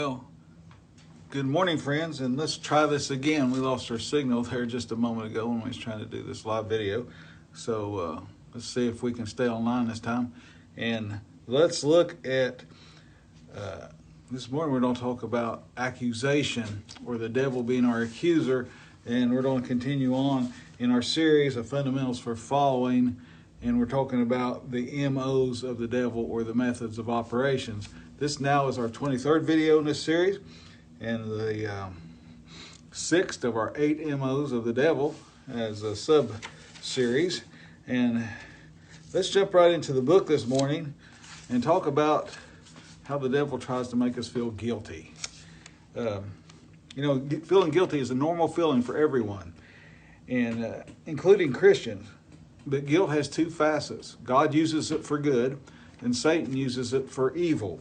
Well, good morning, friends, and let's try this again. We lost our signal there just a moment ago when we was trying to do this live video. So let's see if we can stay online this time. And let's look at, this morning we're going to talk about accusation, or the devil being our accuser. And we're going to continue on in our series of fundamentals for following. And we're talking about the MOs of the devil, or the methods of operations. This now is our 23rd video in this series, and the 6th of our 8 MOs of the devil as a sub-series. And let's jump right into the book this morning and talk about how the devil tries to make us feel guilty. Feeling guilty is a normal feeling for everyone, and including Christians. But guilt has two facets. God uses it for good, and Satan uses it for evil.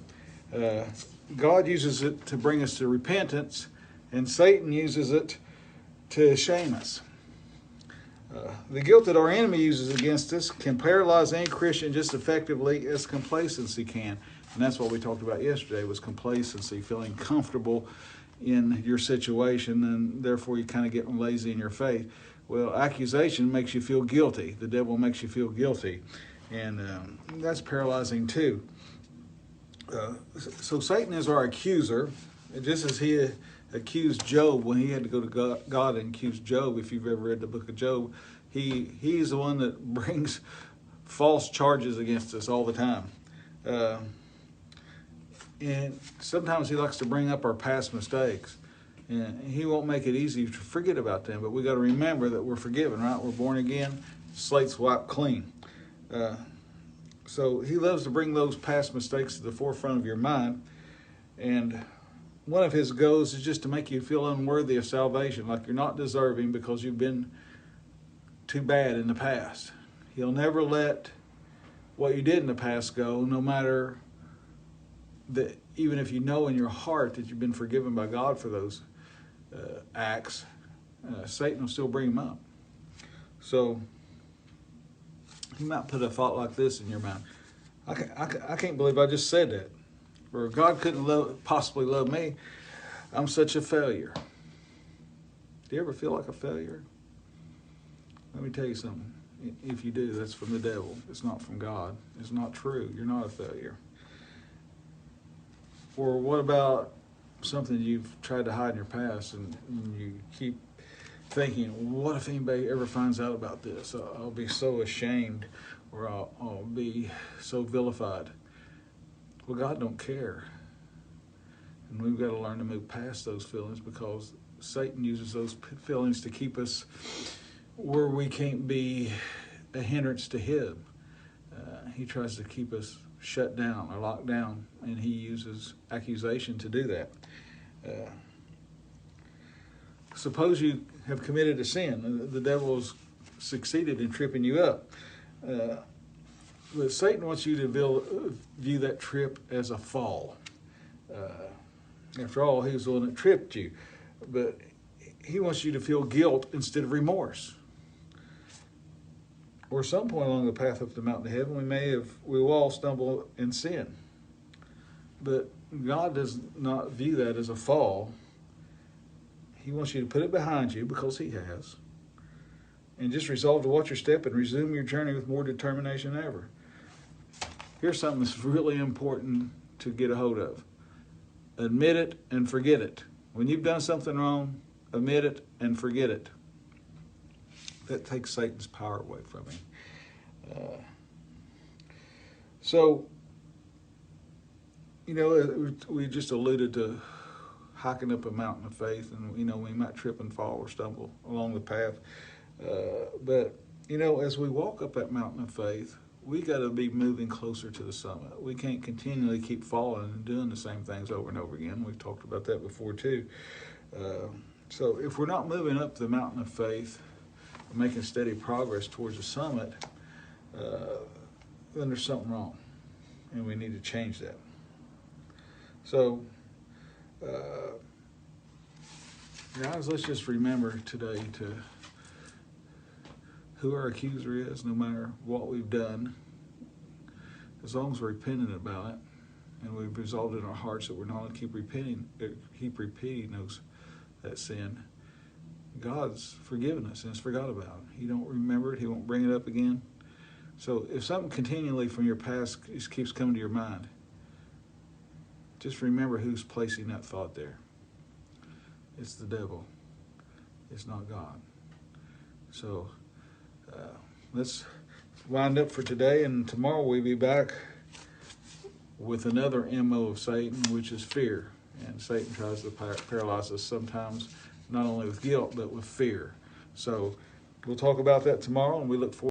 God uses it to bring us to repentance, and Satan uses it to shame us. The guilt that our enemy uses against us can paralyze any Christian just effectively as complacency can. And that's what we talked about yesterday, was complacency, feeling comfortable in your situation, and therefore you kind of get lazy in your faith. Well, accusation makes you feel guilty. The devil makes you feel guilty, and that's paralyzing too. So Satan is our accuser, just as he accused Job when he had to go to God and accuse Job. If you've ever read the book of Job, he's the one that brings false charges against us all the time. And sometimes he likes to bring up our past mistakes. And he won't make it easy to forget about them, but we got to remember that we're forgiven, right? We're born again, slate's wiped clean. So he loves to bring those past mistakes to the forefront of your mind. And one of his goals is just to make you feel unworthy of salvation, like you're not deserving because you've been too bad in the past. He'll never let what you did in the past go, no matter that, even if you know in your heart that you've been forgiven by God for those acts, Satan will still bring them up. So he might put a thought like this in your mind: I can't believe I just said that. Or God couldn't possibly love me. I'm such a failure. Do you ever feel like a failure? Let me tell you something. If you do, that's from the devil. It's not from God. It's not true. You're not a failure. Or what about something you've tried to hide in your past, and you keep thinking, what if anybody ever finds out about this? I'll be so ashamed, or I'll be so vilified. Well, God don't care. And we've got to learn to move past those feelings, because Satan uses those feelings to keep us where we can't be a hindrance to him. He tries to keep us shut down or locked down, and he uses accusation to do that. Suppose you have committed a sin. The devil's succeeded in tripping you up. But Satan wants you to view that trip as a fall. After all, he was the one that tripped you. But he wants you to feel guilt instead of remorse. Or some point along the path up the mountain of heaven, we will all stumble in sin. But God does not view that as a fall. He wants you to put it behind you, because he has, and just resolve to watch your step and resume your journey with more determination than ever. Here's something that's really important to get a hold of. Admit it and forget it. When you've done something wrong, admit it and forget it. That takes Satan's power away from him. We just alluded to hiking up a mountain of faith, and we might trip and fall or stumble along the path. But as we walk up that mountain of faith, we got to be moving closer to the summit. We can't continually keep falling and doing the same things over and over again. We've talked about that before too. So if we're not moving up the mountain of faith, making steady progress towards the summit, then there's something wrong, and we need to change that. So, guys, let's just remember today who our accuser is, no matter what we've done, as long as we're repentant about it and we've resolved in our hearts that we're not going to keep repeating that sin, God's forgiven us and it's forgot about it. He don't remember it. He won't bring it up again. So if something continually from your past just keeps coming to your mind, just remember who's placing that thought there. It's the devil. It's not God. So let's wind up for today, and tomorrow we'll be back with another MO of Satan, which is fear. And Satan tries to paralyze us sometimes, not only with guilt, but with fear. So we'll talk about that tomorrow, and we look forward